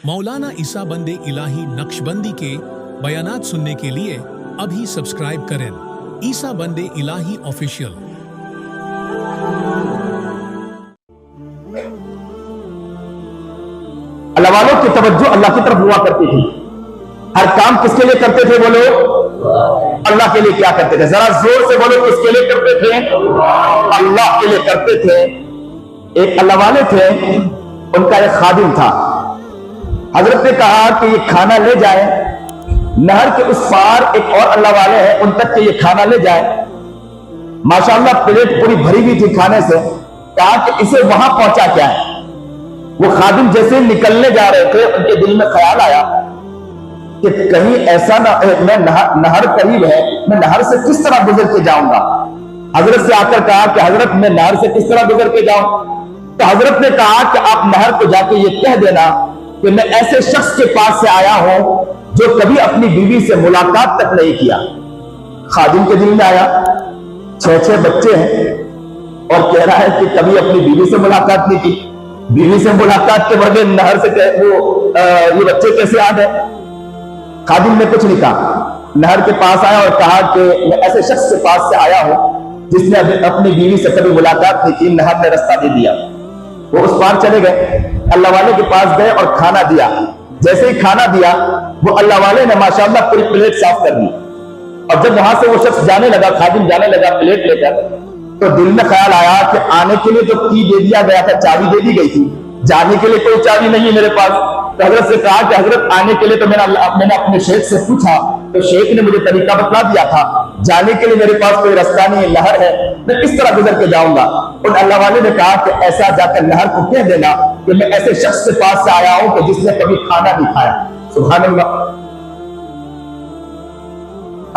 मौलाना ईसा बंदे इलाही नक्शबंदी के बयानात सुनने के लिए अभी सब्सक्राइब करें ईसा बंदे इलाही ऑफिशियल। अल्लाह वालों की तवज्जो अल्लाह की तरफ हुआ करती थी। हर काम किसके लिए करते थे बोलो? अल्लाह के लिए। क्या करते थे? जरा जोर से बोलो, किसके लिए करते थे? अल्लाह के लिए करते थे। एक अल्लाह वाले थे, उनका एक खादिम था। हजरत ने कहा कि ये खाना ले जाए, नहर के उस पार एक और अल्लाह वाले हैं, उन तक के ये खाना ले जाए। माशाअल्लाह प्लेट पूरी भरी हुई थी खाने से। कहा कि इसे वहां पहुंचा क्या है। वो खादिम जैसे निकलने जा रहे थे, उनके दिल में ख्याल आया कि कहीं ऐसा ना, मैं नहर करीब है, मैं नहर से किस तरह गुजर के जाऊंगा। हजरत से आकर कहा कि हजरत मैं नहर से किस तरह गुजर के जाऊं। तो हजरत ने कहा कि आप नहर को जाके ये कह देना कि मैं ऐसे शख्स के पास से आया हूं जो कभी अपनी बीवी से मुलाकात तक नहीं किया। खादिम के दिल में आया, 6 बच्चे हैं और कह रहा है कि कभी अपनी बीवी से मुलाकात नहीं की। बीवी से मुलाकात के बगैर नहर से ये बच्चे कैसे आ गए। खादिम ने कुछ नहीं कहा, नहर के पास आया और कहा कि मैं ऐसे शख्स के पास से आया हूं जिसने अपनी बीवी से कभी मुलाकात नहीं की। नहर ने रास्ता दे दिया, वो उस पार चले गए। अल्लाह वाले के पास गए और खाना दिया। जैसे ही खाना दिया, वो अल्लाह वाले ने माशाअल्लाह पूरी प्लेट साफ कर दी। और जब वहां से वो शख्स जाने लगा, खादिम जाने लगा प्लेट लेकर, तो दिल में ख्याल आया कि आने के लिए तो की दे दिया गया था, चाबी दे दी गई थी, जाने के लिए कोई चाबी नहीं है मेरे पास। तो हजरत से कहा कि हजरत आने के लिए तो मैंने अपने शेख से पूछा, तो शेख ने मुझे तरीका बतला दिया था, जाने के लिए मेरे पास कोई रास्ता नहीं है, नहर है, मैं किस तरह गुजर के जाऊंगा। उन अल्लाह वाले ने कहा कि ऐसा जाकर नहर को कह देना कि मैं ऐसे शख्स के पास से आया हूं कि जिसने कभी खाना नहीं खाया। सुभान अल्लाह।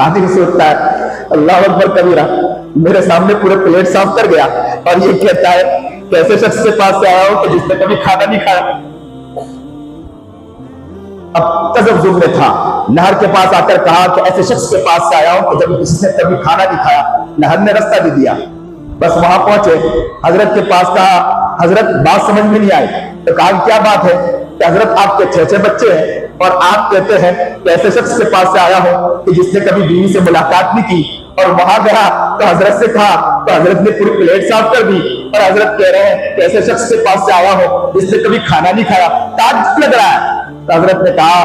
आदमी सोचता है अल्लाह अकबर कबीरा, मेरे सामने पूरे प्लेट साफ कर गया और ये कहता है कैसे शख्स के पास से आया हूं कि जिसने कभी खाना नहीं खाया। अब तजब्जुब में था, नहर के पास आकर कहा कि ऐसे शख्स के पास से आया हूं कि जब किसी ने कभी खाना नहीं खाया। नहर ने रास्ता भी दिया। बस वहां पहुंचे, हजरत के पास कहा, हजरत बात समझ में नहीं आई। तो कहा क्या बात है? कि हजरत आपके 6 बच्चे हैं और आप कहते हैं कि ऐसे शख्स के पास से आया हूं कि जिसने कभी बीवी से मुलाकात नहीं की। और वहां गया तो हजरत से कहा, तो हजरत ने पूरी प्लेट साफ कर दी और हजरत कह रहे हैं कि ऐसे शख्स के पास से आया हो जिसने कभी खाना नहीं खाया। ताज्जुब लग रहा है। तो हजरत ने कहा,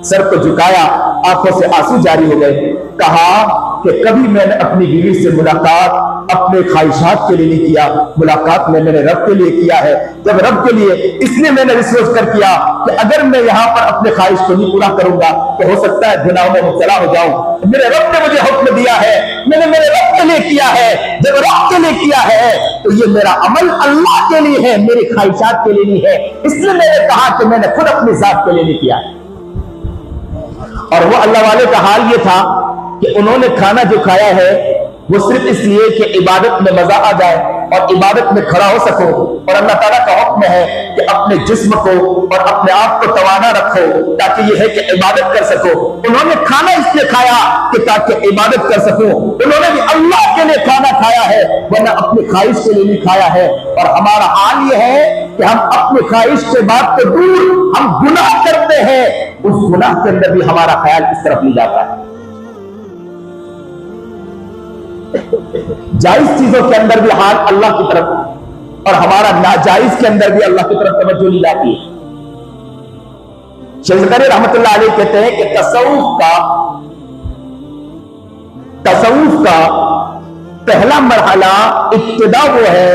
सर को झुकाया, आंखों से आंसू जारी हो गए। कहा कि कभी मैंने अपनी बीवी से मुलाकात अपने ख्वाहिशात के लिए नहीं किया, मुलाकात में मैंने रब के लिए किया है। जब रब के लिए, इसलिए मैंने सोच कर किया कि अगर मैं यहाँ पर अपने ख्वाहिश को नहीं पूरा करूंगा तो हो सकता है गुनाहों में मुब्तला हो जाऊं। मेरे रब ने मुझे हुक्म दिया है, मैंने मेरे रब के लिए किया है। जब रब के लिए किया है तो ये मेरा अमल अल्लाह के लिए है, मेरी ख्वाहिशात के लिए नहीं है। इसलिए मैंने कहा कि मैंने खुद अपनी जात के लिए नहीं किया। और वो अल्लाह वाले का हाल ये था कि उन्होंने खाना जो खाया है वो सिर्फ इसलिए कि इबादत में मजा आ जाए और इबादत में खड़ा हो सको। और अल्लाह ताला का हुक्म है कि अपने जिस्म को और अपने आप को तवाना रखो, ताकि ये है कि इबादत कर सको। उन्होंने खाना इसलिए खाया कि ताकि इबादत कर सको। उन्होंने भी अल्लाह के लिए खाना खाया है, वरना अपनी ख्वाहिश के लिए नहीं खाया है। और हमारा हाल ये है कि हम अपनी ख्वाहिश के बाद तो दूर हम गुनाह करते हैं, उस गुनाह के अंदर भी हमारा ख्याल इस तरफ नहीं जाता है। जायज चीजों के अंदर भी हाल अल्लाह की तरफ और हमारा नाजायज के अंदर भी अल्लाह की तरफ तवज्जो नहीं जाती है। शेख ज़करिया रहमतुल्लाह अलैह कहते हैं कि तसव्वुफ का पहला मरहला इब्तिदा वो है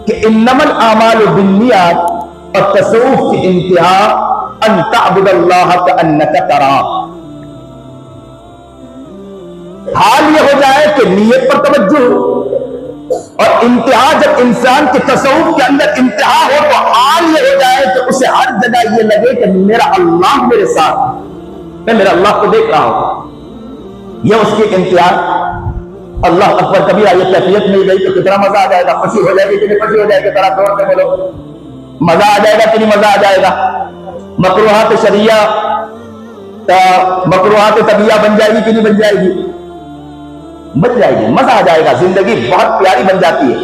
कि इन्नमल आमालु बिन्नियात, और तसव्वुफ की इंतहा अन तअबुदल्लाह कअन्नका तराह। हाल ये हो जाए कि नीयत पर तवज्जो, और इंतहा जब इंसान के तसव्वुफ के अंदर इंतहा हो तो हाल ये हो जाए कि उसे हर जगह ये लगे कि मेरा अल्लाह मेरे साथ, मैं मेरा अल्लाह को देख रहा हूं। ये उसकी इंतहा। अल्लाह अकबर कभी ये कैफियत मिल गई तो कितना मजा आ जाएगा। खुशी हो जाएगी कि नहीं खुशी हो जाएगी? तरह जोर से बोलो, मजा आ जाएगा कि नहीं मजा आ जाएगा? मकरूहात शरिया, मकरूहात तबिया बन जाएगी कि नहीं बन जाएगी? बन जाएगी, मजा आ जाएगा, जिंदगी बहुत प्यारी बन जाती है।